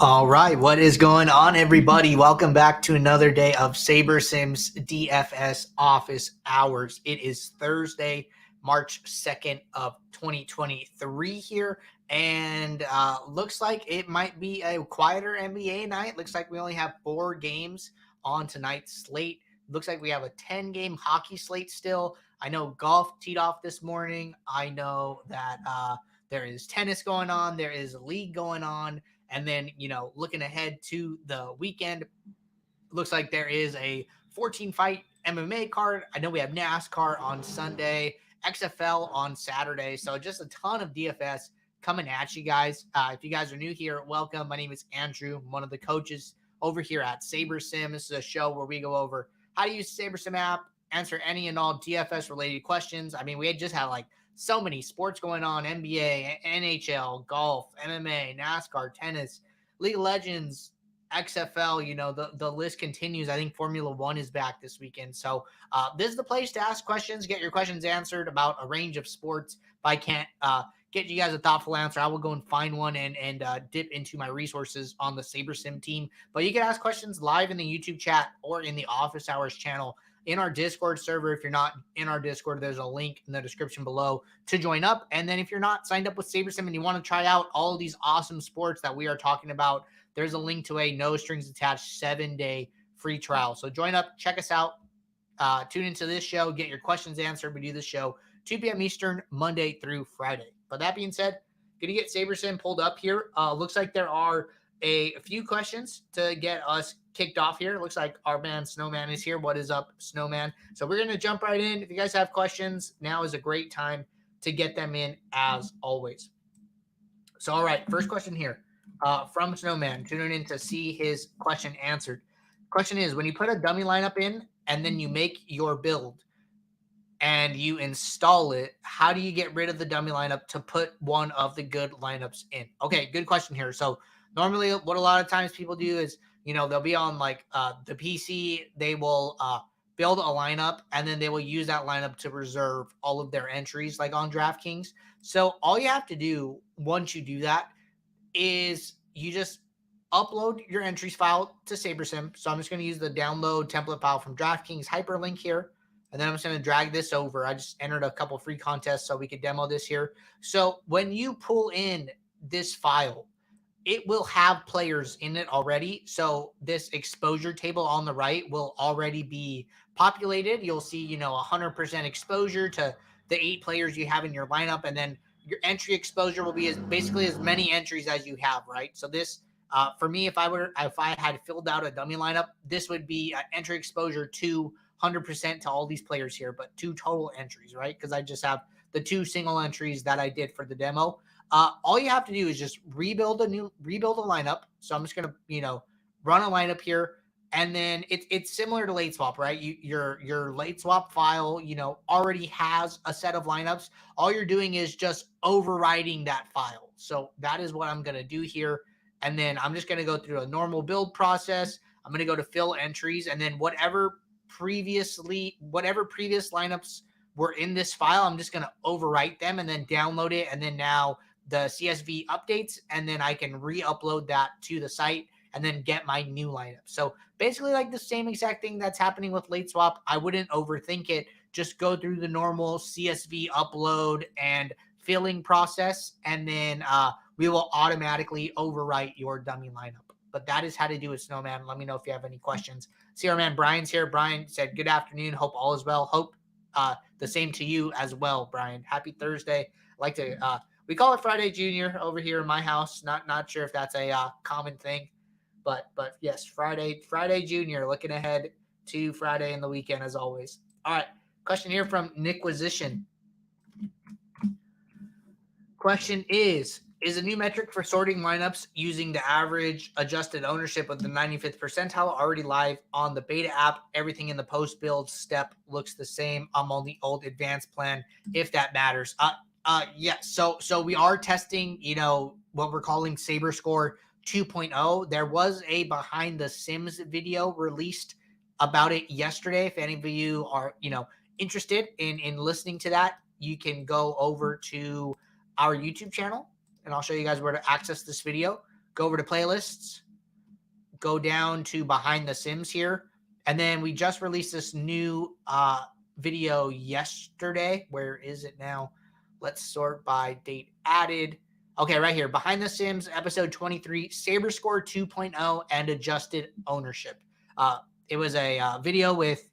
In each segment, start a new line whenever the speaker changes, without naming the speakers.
All right, what is going on, everybody? Welcome back to another day of SaberSim's DFS office hours. It is Thursday, March 2nd of 2023 here, and looks like it might be a quieter NBA night. Looks like we only have 4 games on tonight's slate. Looks like we have a 10-game hockey slate still. I know golf teed off this morning. I know that there is tennis going on. There is a league going on. And then, looking ahead to the weekend, looks like there is a 14-fight MMA card. I know we have NASCAR on Sunday, XFL on Saturday. So just a ton of DFS coming at you guys. If you guys are new here, welcome. My name is Andrew. I'm one of the coaches over here at SaberSim. This is a show where we go over how to use the SaberSim app, answer any and all DFS-related questions. I mean, we had just had so many sports going on: NBA, NHL, golf, MMA, NASCAR, tennis, League of Legends, XFL. The list continues. I think Formula One is back this weekend. So this is the place to ask questions, get your questions answered about a range of sports. If I can't get you guys a thoughtful answer, I will go and find one and dip into my resources on the SaberSim team. But you can ask questions live in the YouTube chat or in the Office Hours channel in our Discord server. If you're not in our Discord, there's a link in the description below to join up. And then if you're not signed up with SaberSim and you want to try out all of these awesome sports that we are talking about, there's a link to a no strings attached 7-day free trial. So join up, check us out, tune into this show, get your questions answered. We do this show 2 p.m. Eastern, Monday through Friday. But that being said, going to get SaberSim pulled up here. Looks like there are a few questions to get us kicked off here. Looks like our man Snowman is here. What is up, Snowman? So we're going to jump right in. If you guys have questions, now is a great time to get them in as always. So, all right, first question here from Snowman, tuning in to see his question answered. Question is, when you put a dummy lineup in and then you make your build and you install it, how do you get rid of the dummy lineup to put one of the good lineups in? Okay, good question here. So normally what a lot of times people do is, they'll be on the PC, they will build a lineup, and then they will use that lineup to reserve all of their entries like on DraftKings. So all you have to do once you do that is you just upload your entries file to SaberSim. So I'm just going to use the download template file from DraftKings hyperlink here. And then I'm just going to drag this over. I just entered a couple free contests so we could demo this here. So when you pull in this file, it will have players in it already. So this exposure table on the right will already be populated. You'll see, 100% exposure to the 8 players you have in your lineup. And then your entry exposure will be basically as many entries as you have, right? So this, for me, if I had filled out a dummy lineup, this would be entry exposure to 100% to all these players here, but 2 total entries, right? Because I just have the 2 single entries that I did for the demo. All you have to do is just rebuild a lineup. So I'm just going to, run a lineup here. And then it's similar to late swap, right? Your late swap file, already has a set of lineups. All you're doing is just overriding that file. So that is what I'm going to do here. And then I'm just going to go through a normal build process. I'm going to go to fill entries, and then whatever previous lineups were in this file, I'm just going to overwrite them and then download it. And then now the CSV updates, and then I can re-upload that to the site and then get my new lineup. So basically the same exact thing that's happening with late swap. I wouldn't overthink it. Just go through the normal CSV upload and filling process, and then we will automatically overwrite your dummy lineup. But that is how to do it, Snowman. Let me know if you have any questions. See our man Brian's here. Brian said, good afternoon. Hope all is well. Hope the same to you as well, Brian. Happy Thursday. I'd like to we call it Friday Junior over here in my house. Not sure if that's a common thing, but yes, Friday Junior. Looking ahead to Friday and the weekend as always. All right, question here from Nickquisition. Question is a new metric for sorting lineups using the average adjusted ownership of the 95th percentile already live on the beta app? Everything in the post build step looks the same. I'm on the old advanced plan, if that matters. Yeah. So we are testing, what we're calling SaberScore 2.0. There was a behind the Sims video released about it yesterday. If any of you are, interested in listening to that, you can go over to our YouTube channel, and I'll show you guys where to access this video. go over to playlists, go down to behind the Sims here. And then we just released this new video yesterday. Where is it now? Let's sort by date added. Okay, right here. Behind the Sims, episode 23, SaberScore 2.0 and adjusted ownership. It was a video with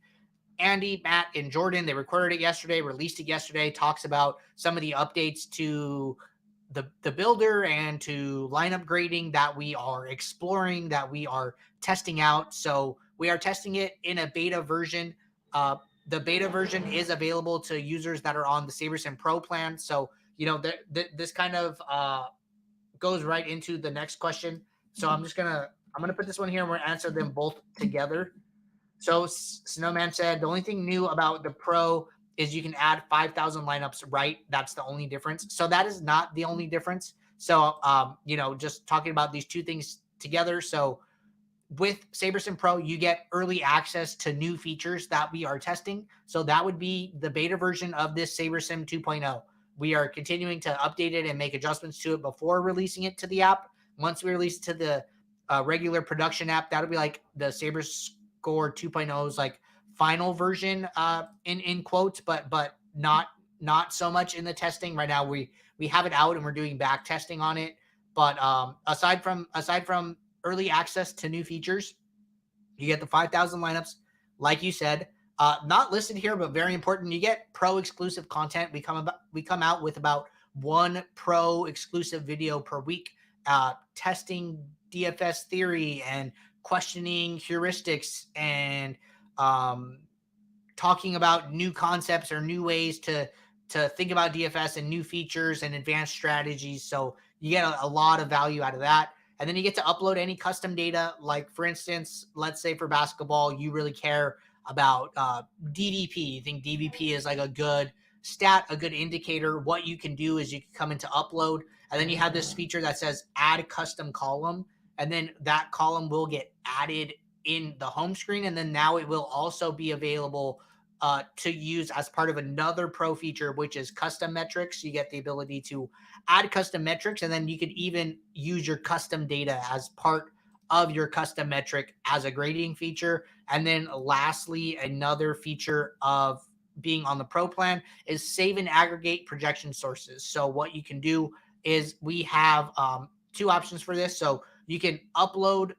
Andy, Matt, and Jordan. They recorded it yesterday, released it yesterday, talks about some of the updates to the builder and to lineup grading that we are exploring, that we are testing out. So we are testing it in a beta version. The beta version is available to users that are on the SaberSim Pro plan. So, this kind of goes right into the next question. So I'm gonna put this one here and we're gonna answer them both together. So Snowman said the only thing new about the Pro is you can add 5,000 lineups, right? That's the only difference. So that is not the only difference. So, just talking about these two things together. So with SaberSim Pro, you get early access to new features that we are testing. So that would be the beta version of this SaberSim 2.0. We are continuing to update it and make adjustments to it before releasing it to the app. Once we release it to the regular production app, that'll be like the SaberScore 2.0's like final version in quotes, but not so much in the testing right now. We have it out and we're doing back testing on it. But aside from early access to new features, you get the 5,000 lineups, like you said. Not listed here, but very important. You get pro exclusive content. We come out with about one pro exclusive video per week, testing DFS theory and questioning heuristics and talking about new concepts or new ways to think about DFS and new features and advanced strategies. So you get a lot of value out of that. And then you get to upload any custom data. Like, for instance, let's say for basketball, you really care about DVP. You think DVP is like a good stat, a good indicator. What you can do is you can come into upload, and then you have this feature that says add custom column. And then that column will get added in the home screen. And then now it will also be available to use as part of another pro feature, which is custom metrics. You get the ability to add custom metrics, and then you could even use your custom data as part of your custom metric as a grading feature. And then lastly, another feature of being on the pro plan is save and aggregate projection sources. So what you can do is we have two options for this. So you can upload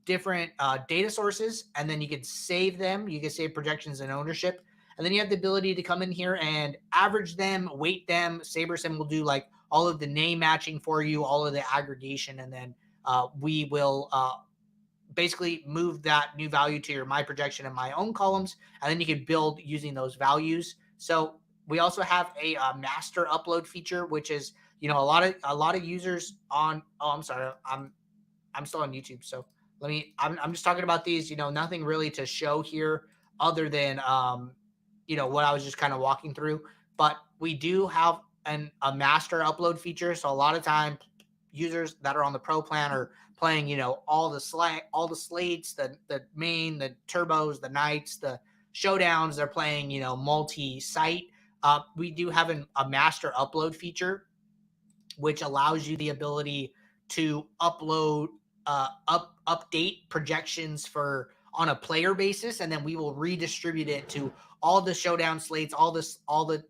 different data sources, and then you can save them. You can save projections and ownership. And then you have the ability to come in here and average them, weight them. SaberSim will do like all of the name matching for you, all of the aggregation. And then we will basically move that new value to your my projection and my own columns. And then you can build using those values. So we also have a master upload feature, which is, a lot of users on, I'm sorry, I'm still on YouTube. So I'm just talking about these, nothing really to show here other than, what I was just kind of walking through. But we do have a master upload feature. So a lot of time users that are on the pro plan are playing, all the slates, the main, the turbos, the nights, the showdowns. They're playing, multi-site. We do have a master upload feature, which allows you the ability to upload update projections on a player basis, and then we will redistribute it to all the showdown slates, all the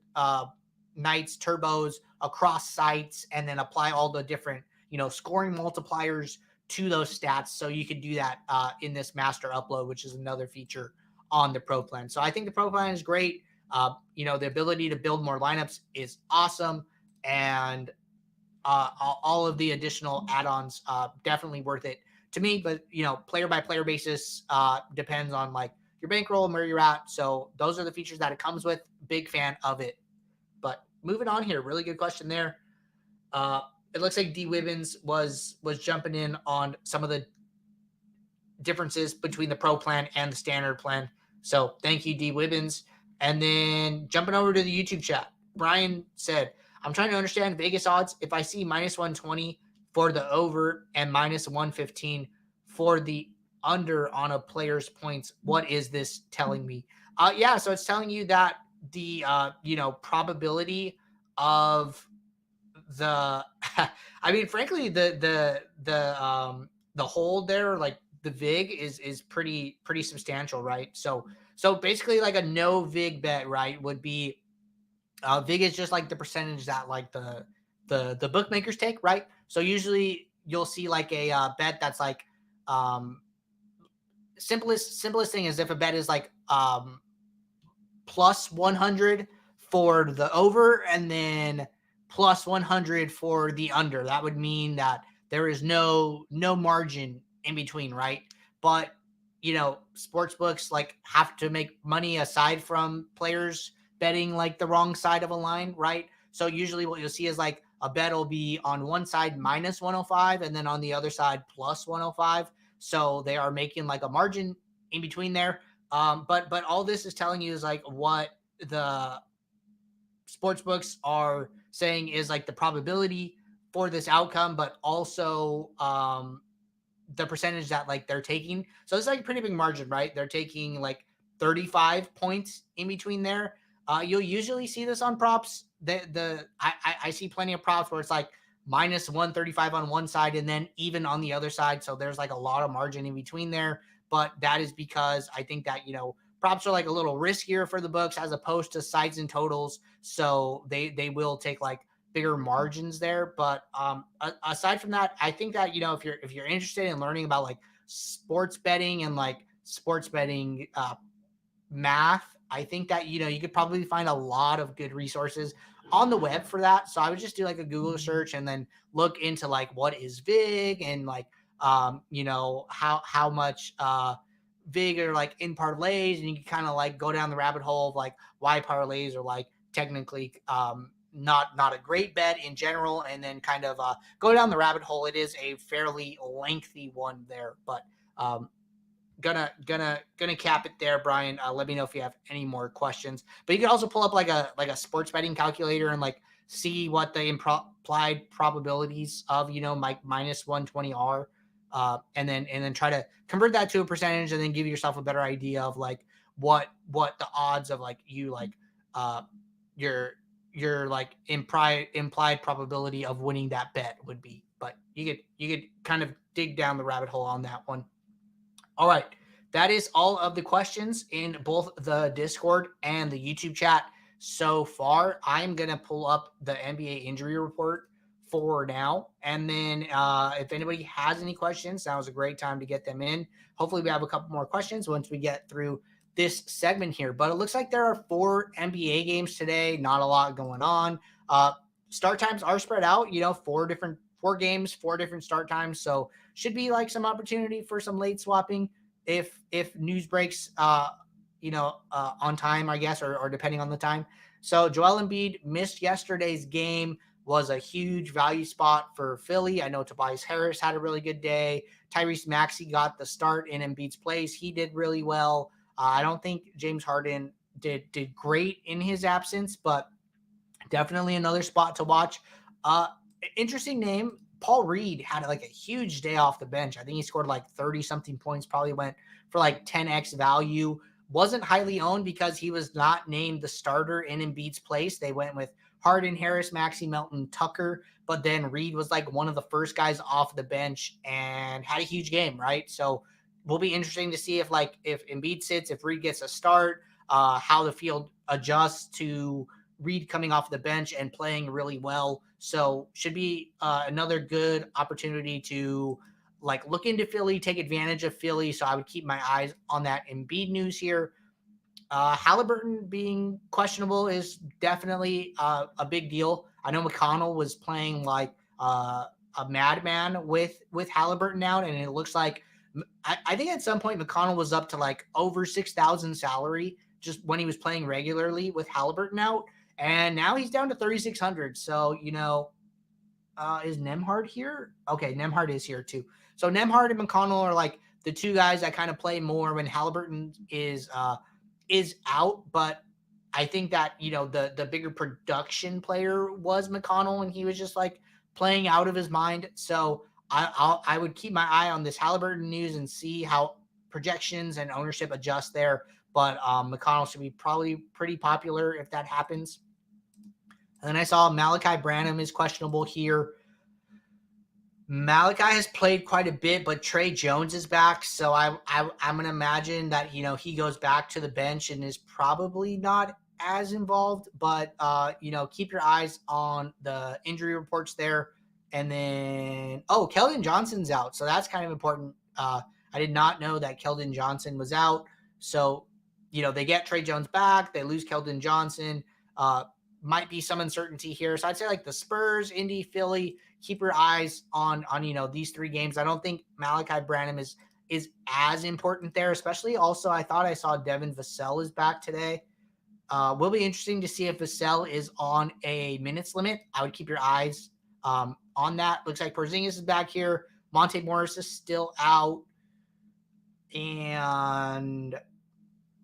nights, turbos across sites, and then apply all the different scoring multipliers to those stats. So you can do that in this master upload, which is another feature on the pro plan. So I think the pro plan is great. The ability to build more lineups is awesome, and all of the additional add-ons definitely worth it to me. But player by player basis depends on like your bankroll and where you're at. So those are the features that it comes with. Big fan of it. But moving on here, really good question there. It looks like D Wibbins was jumping in on some of the differences between the pro plan and the standard plan. So thank you, D Wibbins. And then jumping over to the YouTube chat, Brian said, I'm trying to understand Vegas odds. If I see minus 120 for the over and minus 115 for the under on a player's points, what is this telling me? So it's telling you that the probability of the I mean, frankly, the hold there, like the vig is pretty substantial, right? So basically, like a no vig bet, right, would be vig is just like the percentage that like the bookmakers take, right? So usually you'll see like a bet that's like um simplest thing is if a bet is like plus 100 for the over and then plus 100 for the under. That would mean that there is no margin in between, right? But sports books like have to make money aside from players betting like the wrong side of a line, right? So usually what you'll see is like a bet will be on one side minus 105 and then on the other side plus 105. So they are making like a margin in between there. But all this is telling you is like what the sports books are saying is like the probability for this outcome, but also the percentage that like they're taking. So it's like a pretty big margin, right? They're taking like 35 points in between there. You'll usually see this on props. I see plenty of props where it's like minus 135 on one side and then even on the other side. So there's like a lot of margin in between there. But that is because I think that, props are like a little riskier for the books as opposed to sides and totals. So they will take like bigger margins there. But aside from that, I think that if you're interested in learning about like sports betting and like sports betting math, I think that you could probably find a lot of good resources on the web for that. So I would just do like a Google search and then look into like what is VIG and like how much VIG are like in parlays, and you can kind of like go down the rabbit hole of like why parlays are like technically not a great bet in general, and then kind of go down the rabbit hole. It is a fairly lengthy one there, but gonna cap it there, Brian. Let me know if you have any more questions. But you can also pull up like a sports betting calculator and like see what the implied probabilities of like minus 120 are, and then try to convert that to a percentage, and then give yourself a better idea of like what the odds of like you like your like implied probability of winning that bet would be. But you could kind of dig down the rabbit hole on that one. All right. That is all of the questions in both the Discord and the YouTube chat so far. I'm going to pull up the NBA injury report for now. And then if anybody has any questions, that was a great time to get them in. Hopefully we have a couple more questions once we get through this segment here. But it looks like there are 4 NBA games today. Not a lot going on. Start times are spread out, 4 games, 4 different start times. So should be like some opportunity for some late swapping if news breaks, on time, I guess, or depending on the time. So Joel Embiid missed yesterday's game, was a huge value spot for Philly. I know Tobias Harris had a really good day. Tyrese Maxey got the start in Embiid's place. He did really well. I don't think James Harden did great in his absence, but definitely another spot to watch. Interesting name. Paul Reed had like a huge day off the bench. I think he scored like 30 something points, probably went for like 10x value. Wasn't highly owned because he was not named the starter in Embiid's place. They went with Harden, Harris, Maxey, Melton, Tucker, but then Reed was like one of the first guys off the bench and had a huge game, right? So will be interesting to see if Embiid sits, if Reed gets a start, how the field adjusts to Reed coming off the bench and playing really well. So should be another good opportunity to like look into Philly, take advantage of Philly. So I would keep my eyes on that Embiid news here. Halliburton being questionable is definitely a big deal. I know McConnell was playing like a madman with Halliburton out, and it looks like I think at some point McConnell was up to like over 6,000 salary just when he was playing regularly with Halliburton out, and now he's down to 3,600. So is Nemhard here? Okay, Nemhard is here too. So Nemhard and McConnell are like the two guys that kind of play more when Halliburton is out, but I think that the bigger production player was McConnell, and he was just like playing out of his mind. So I would keep my eye on this Halliburton news and see how projections and ownership adjust there. But McConnell should be probably pretty popular if that happens. And then I saw Malachi Branham is questionable here. Malachi has played quite a bit, but Trey Jones is back, so I'm gonna imagine that he goes back to the bench and is probably not as involved. But keep your eyes on the injury reports there. And then Keldon Johnson's out, so that's kind of important. I did not know that Keldon Johnson was out, so they get Trey Jones back, they lose Keldon Johnson. Might be some uncertainty here, so I'd say like the Spurs, Indy, Philly. Keep your eyes on these 3 games. I don't think Malachi Branham is as important there, especially also I thought I saw Devin Vassell is back today. Will be interesting to see if Vassell is on a minutes limit. I would keep your eyes on that. Looks like Porzingis is back here. Monte Morris is still out. And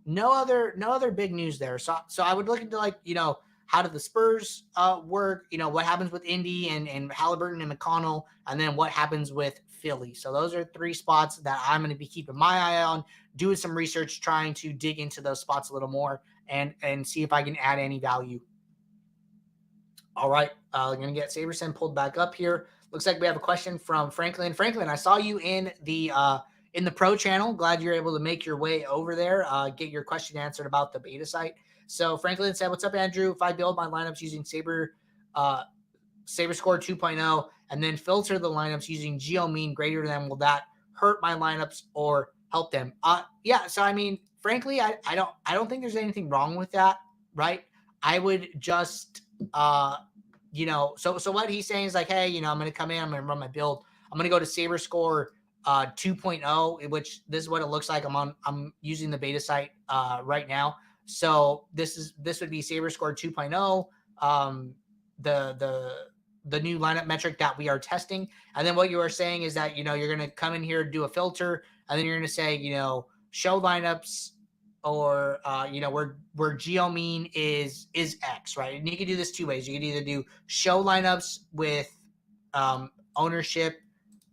no other big news there. So I would look into how do the Spurs work? What happens with Indy and Halliburton and McConnell, and then what happens with Philly. So those are 3 spots that I'm going to be keeping my eye on, doing some research, trying to dig into those spots a little more and see if I can add any value. All right, I'm going to get SaberSim pulled back up here. Looks like we have a question from Franklin. Franklin, I saw you in the pro channel. Glad you're able to make your way over there, get your question answered about the beta site. So Franklin said, what's up, Andrew? If I build my lineups using SaberScore 2.0 and then filter the lineups using GeoMean greater than, will that hurt my lineups or help them? Yeah. So, I mean, frankly, I don't think there's anything wrong with that, right? I would just, so what he's saying is like, hey, I'm going to come in, I'm going to run my build. I'm going to go to SaberScore 2.0, which this is what it looks like. I'm using the beta site right now. So this would be SaberScore 2.0, the new lineup metric that we are testing. And then what you are saying is that, you're going to come in here, do a filter, and then you're going to say, show lineups or, where GeoMean is X, right? And you can do this 2 ways. You can either do show lineups with ownership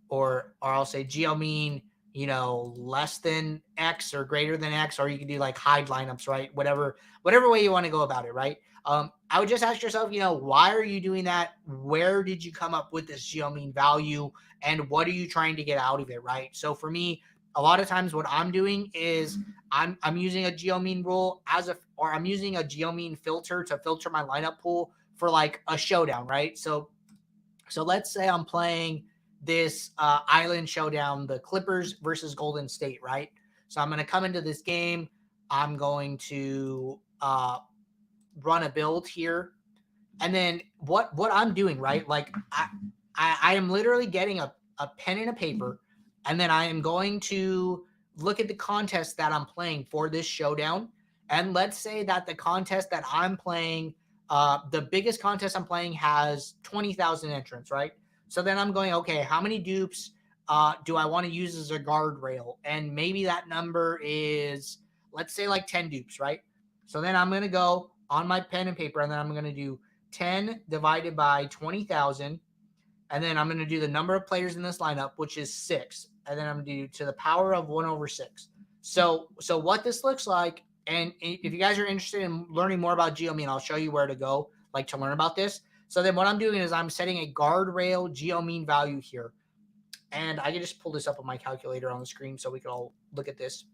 or I'll say GeoMean, less than X or greater than X, or you can do like hide lineups, right? Whatever way you want to go about it, right? I would just ask yourself, why are you doing that? Where did you come up with this GeoMean value, and what are you trying to get out of it, right? So for me, a lot of times what I'm doing is I'm using a GeoMean rule or I'm using a GeoMean filter to filter my lineup pool for like a showdown, right? So let's say I'm playing this island showdown, the Clippers versus Golden State, right? So I'm going to come into this game. I'm going to run a build here. And then what I'm doing, right? Like I am literally getting a pen and a paper, and then I am going to look at the contest that I'm playing for this showdown. And let's say that the contest that I'm playing, the biggest contest I'm playing has 20,000 entrants, right? So then I'm going, okay, how many dupes do I want to use as a guardrail? And maybe that number is, let's say like 10 dupes, right? So then I'm going to go on my pen and paper, and then I'm going to do 10 divided by 20,000. And then I'm going to do the number of players in this lineup, which is 6. And then I'm going to do to the power of 1/6. So what this looks like, and if you guys are interested in learning more about GeoMean, I'll show you where to go, like to learn about this. So then what I'm doing is I'm setting a guardrail GeoMean value here. And I can just pull this up on my calculator on the screen so we can all look at this.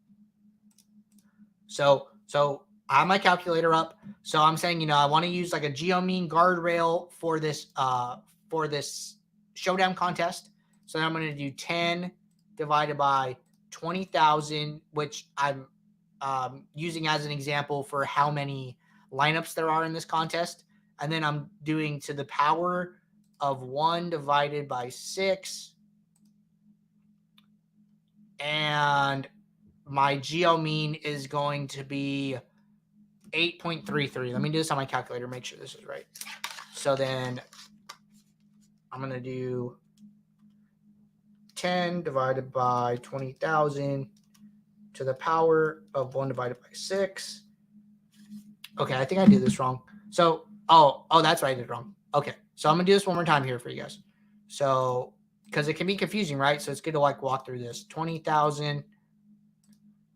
So I have my calculator up. So I'm saying, I want to use like a GeoMean guardrail for this showdown contest. So then I'm going to do 10 divided by 20,000, which I'm using as an example for how many lineups there are in this contest. And then I'm doing to the power of 1 divided by 6. And my GeoMean is going to be 8.33. Let me do this on my calculator, make sure this is right. So then I'm going to do 10 divided by 20,000 to the power of 1 divided by 6. Okay, I think I did this wrong. So, that's right, I did it wrong. Okay, so I'm going to do this one more time here for you guys. So, because it can be confusing, right? So it's good to like walk through this. 20,000.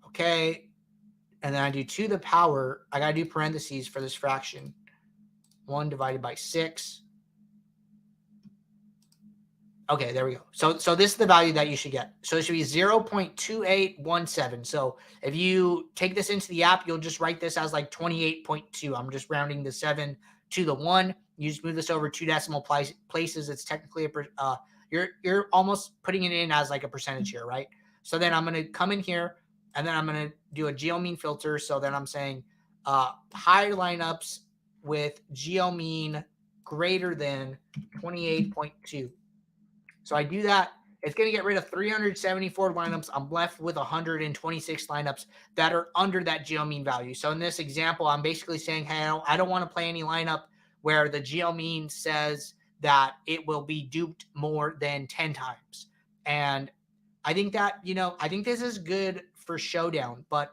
Okay, and then I do to the power. I got to do parentheses for this fraction. 1 divided by 6. Okay, there we go. So this is the value that you should get. So it should be 0.2817. So if you take this into the app, you'll just write this as like 28.2. I'm just rounding the 7 to the 1. You just move this over 2 decimal places. It's technically you're almost putting it in as like a percentage here, right? So then I'm going to come in here and then I'm going to do a geo mean filter. So then I'm saying high lineups with geo mean greater than 28.2. So I do that. It's going to get rid of 374 lineups. I'm left with 126 lineups that are under that geo mean value. So in this example, I'm basically saying, hey, I don't want to play any lineup where the geo mean says that it will be duped more than 10 times. And I think that, I think this is good for showdown, but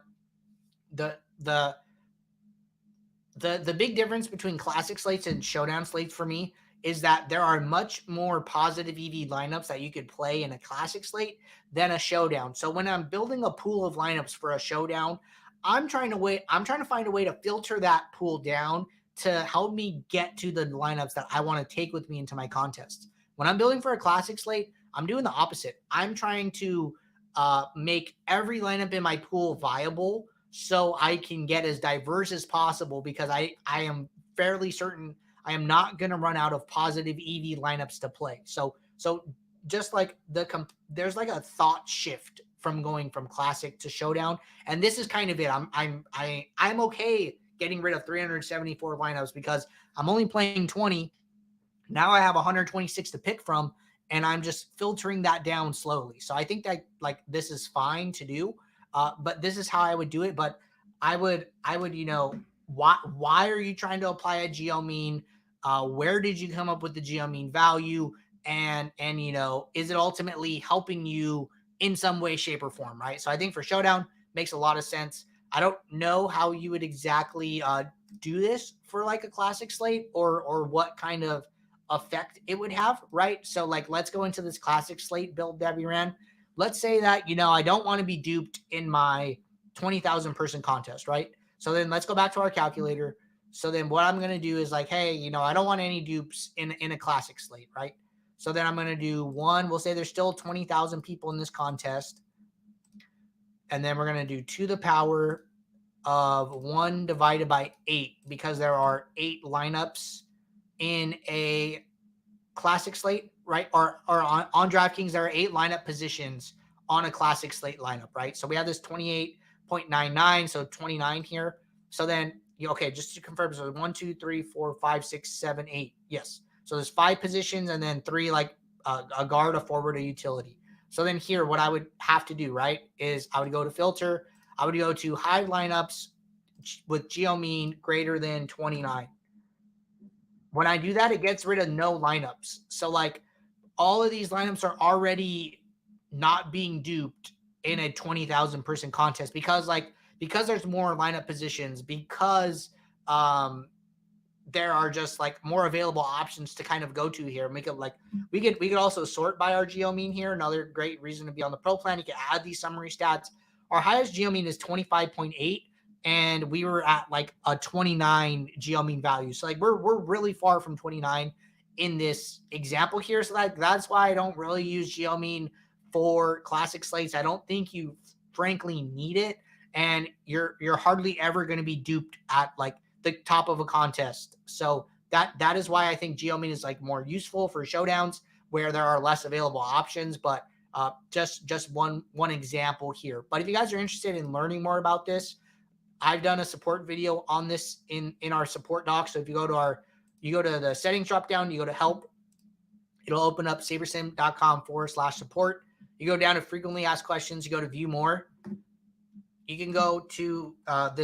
the big difference between classic slates and showdown slates for me is that there are much more positive EV lineups that you could play in a classic slate than a showdown. So when I'm building a pool of lineups for a showdown, I'm trying to find a way to filter that pool down to help me get to the lineups that I want to take with me into my contests. When I'm building for a classic slate, I'm doing the opposite. I'm trying to make every lineup in my pool viable so I can get as diverse as possible, because I am fairly certain I am not going to run out of positive EV lineups to play. So just like there's like a thought shift from going from classic to showdown, and this is kind of it. I'm okay getting rid of 374 lineups because I'm only playing 20. Now I have 126 to pick from, and I'm just filtering that down slowly. So I think that like this is fine to do, but this is how I would do it. But I would, why are you trying to apply a geo mean? Where did you come up with the geo mean value? And is it ultimately helping you in some way, shape, or form, right? So I think for showdown makes a lot of sense. I don't know how you would exactly do this for like a classic slate, or what kind of effect it would have, right? So like, let's go into this classic slate build that we ran. Let's say that, I don't want to be duped in my 20,000 person contest, right? So then let's go back to our calculator. So then what I'm going to do is like, hey, I don't want any dupes in a classic slate, right? So then I'm going to do one. We'll say there's still 20,000 people in this contest. And then we're going to do to the power of 1 divided by 8, because there are 8 lineups in a classic slate, right? Or on DraftKings, there are 8 lineup positions on a classic slate lineup, right? So we have this 28.99, so 29 here. So then, okay, just to confirm, so 1, 2, 3, 4, 5, 6, 7, 8. Yes. So there's 5 positions and then 3 like a guard, a forward, a utility. So then here, what I would have to do, right, is I would go to filter. I would go to high lineups with geo mean greater than 29. When I do that, it gets rid of no lineups. So like all of these lineups are already not being duped in a 20,000 person contest, because there's more lineup positions, because there are just like more available options to kind of go to here. Make it like we could also sort by our geo mean here. Another great reason to be on the pro plan. You can add these summary stats. Our highest geo mean is 25.8. And we were at like a 29 geo mean value. So like we're really far from 29 in this example here. So that's why I don't really use geo mean for classic slates. I don't think you frankly need it. And you're hardly ever going to be duped at like the top of a contest. So that is why I think geo mean is like more useful for showdowns where there are less available options. But just one example here. But if you guys are interested in learning more about this, I've done a support video on this in our support doc. So if you go to the settings drop down, you go to help, it'll open up sabersim.com/support. You go down to frequently asked questions, you go to view more. You can go to our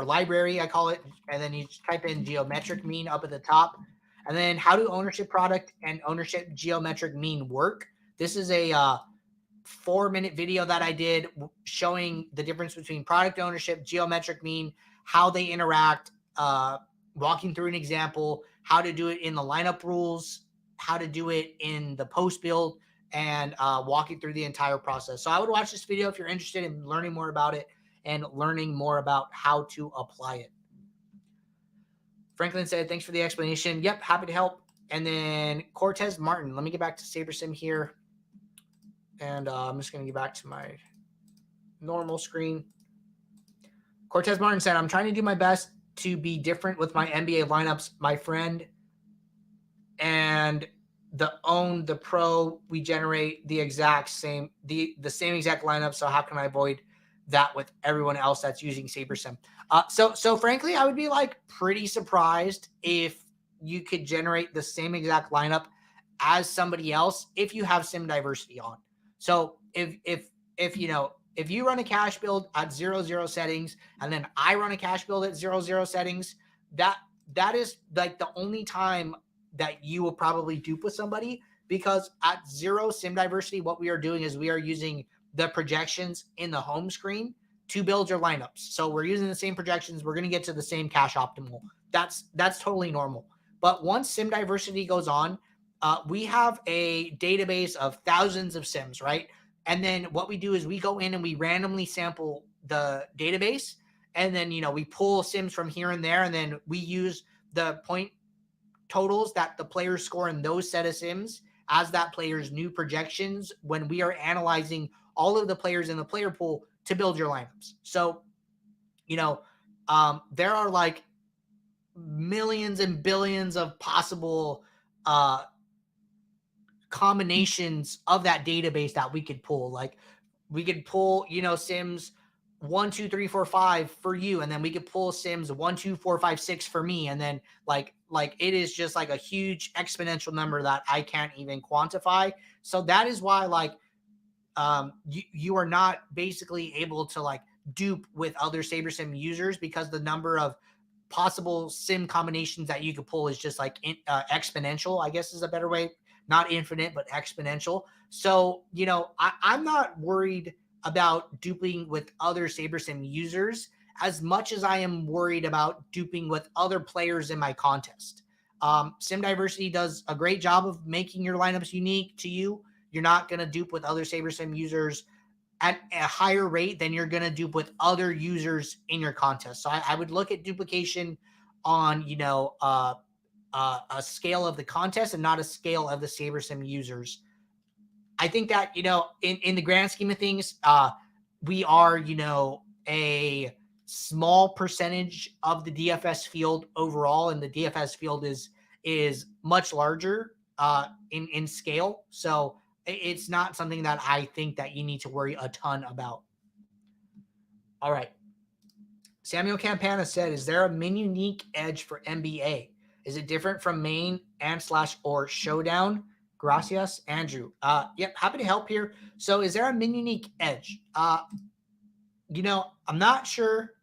library, I call it, and then you type in geometric mean up at the top. And then how do ownership product and ownership geometric mean work? This is a 4-minute video that I did showing the difference between product ownership, geometric mean, how they interact, walking through an example, how to do it in the lineup rules, how to do it in the post build, and walking through the entire process. So I would watch this video if you're interested in learning more about it and learning more about how to apply it. Franklin said, thanks for the explanation. Yep, happy to help. And then Cortez Martin. Let me get back to SaberSim here. And I'm just going to get back to my normal screen. Cortez Martin said, I'm trying to do my best to be different with my NBA lineups. My friend and the pro, we generate the exact same, the same exact lineup. So how can I avoid that with everyone else that's using SaberSim? So frankly, I would be like pretty surprised if you could generate the same exact lineup as somebody else if you have sim diversity on. So if you run a cash build at 0-0 settings and then I run a cash build at 0-0 settings, that is like the only time that you will probably dupe with somebody, because at 0 sim diversity, what we are doing is we are using the projections in the home screen to build your lineups. So we're using the same projections. We're going to get to the same cash optimal. That's totally normal. But once sim diversity goes on, we have a database of thousands of sims, right? And then what we do is we go in and we randomly sample the database. And then, we pull sims from here and there. And then we use the point totals that the players score in those set of sims as that player's new projections when we are analyzing all of the players in the player pool to build your lineups. So, there are like millions and billions of possible combinations of that database that we could pull. Like we could pull, sims 1, 2, 3, 4, 5 for you, and then we could pull sims 1, 2, 4, 5, 6 for me, and then like it is just like a huge exponential number that I can't even quantify. So that is why you are not basically able to like dupe with other SaberSim users, because the number of possible sim combinations that you could pull is just like exponential, I guess is a better way. Not infinite, but exponential. So, I'm not worried about duping with other SaberSim users as much as I am worried about duping with other players in my contest. Sim Diversity does a great job of making your lineups unique to you. You're not going to dupe with other SaberSim users at a higher rate than you're going to dupe with other users in your contest. So I would look at duplication on, a scale of the contest and not a scale of the SaberSim users. I think that, in the grand scheme of things, we are, a small percentage of the DFS field overall, and the DFS field is much larger in scale. So it's not something that I think that you need to worry a ton about. All right. Samuel Campana said, is there a min unique edge for NBA? Is it different from main and / or showdown? Gracias, Andrew. Yep, happy to help here. So is there a min unique edge? I'm not sure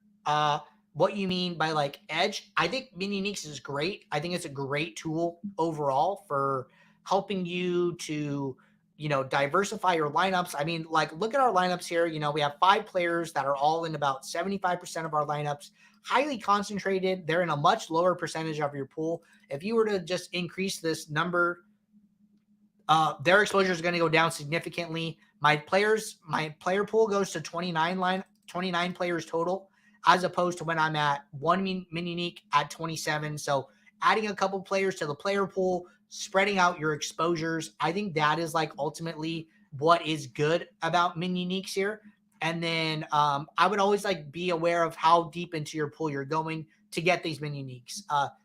what you mean by like edge. I think min uniques is great. I think it's a great tool overall for helping you to, diversify your lineups. I mean, like, look at our lineups here. We have 5 players that are all in about 75% of our lineups, highly concentrated. They're in a much lower percentage of your pool. If you were to just increase this number, their exposure is going to go down significantly. My player pool goes to 29 players total, as opposed to when I'm at 1 min unique at 27. So adding a couple players to the player pool, spreading out your exposures, I think that is like ultimately what is good about min uniques here. And then I would always like be aware of how deep into your pool you're going to get these min uniques.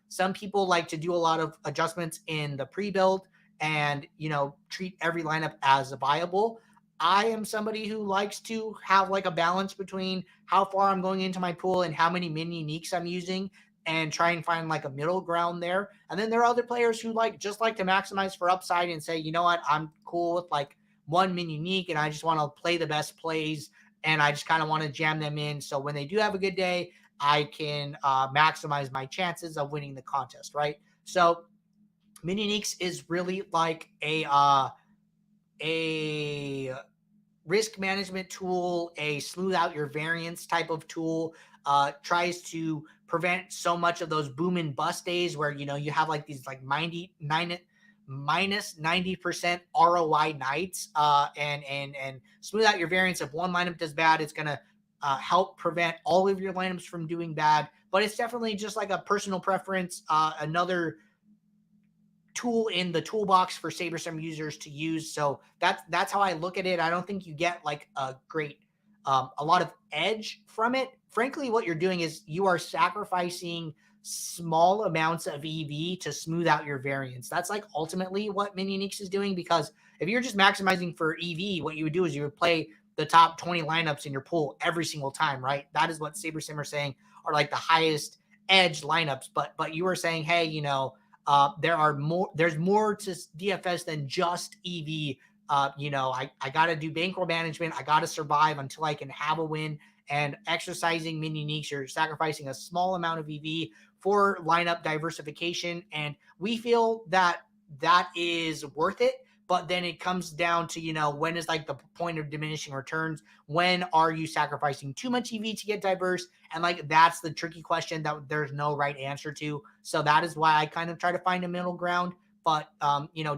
Some people like to do a lot of adjustments in the pre-build and, treat every lineup as viable. I am somebody who likes to have like a balance between how far I'm going into my pool and how many min uniques I'm using, and try and find like a middle ground there. And then there are other players who just like to maximize for upside and say, you know what, I'm cool with like 1 min unique and I just want to play the best plays and I just kind of want to jam them in. So when they do have a good day, I can maximize my chances of winning the contest, right? So min uniques is really like a risk management tool, a smooth out your variance type of tool. Tries to prevent so much of those boom and bust days where, you have like these like minus 90% ROI nights, and smooth out your variance. If one lineup does bad, it's going to help prevent all of your lineups from doing bad. but it's definitely just like a personal preference, another tool in the toolbox for SaberSim users to use. So that's how I look at it. I don't think you get like a great a lot of edge from it. Frankly, what you're doing is you are sacrificing small amounts of EV to smooth out your variance. That's like ultimately what Mini Uniques is doing, because if you're just maximizing for EV, what you would do is you would play the top 20 lineups in your pool every single time, right? That is what SaberSim are saying are like the highest edge lineups. But you were saying, hey, there's more to DFS than just EV. I got to do bankroll management. I got to survive until I can have a win. And exercising Mini Uniques, you're sacrificing a small amount of EV for lineup diversification. And we feel that that is worth it. But then it comes down to, when is like the point of diminishing returns? When are you sacrificing too much EV to get diverse? And like, that's the tricky question that there's no right answer to. So that is why I kind of try to find a middle ground. But,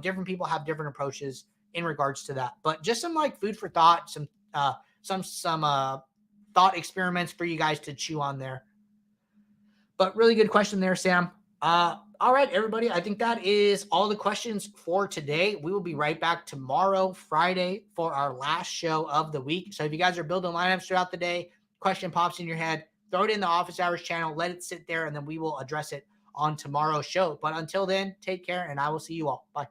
different people have different approaches in regards to that. But just some like food for thought, some thought experiments for you guys to chew on there. But really good question there, Sam. All right, everybody. I think that is all the questions for today. We will be right back tomorrow, Friday, for our last show of the week. So if you guys are building lineups throughout the day, question pops in your head, throw it in the Office Hours channel, let it sit there, and then we will address it on tomorrow's show. But until then, take care, and I will see you all. Bye.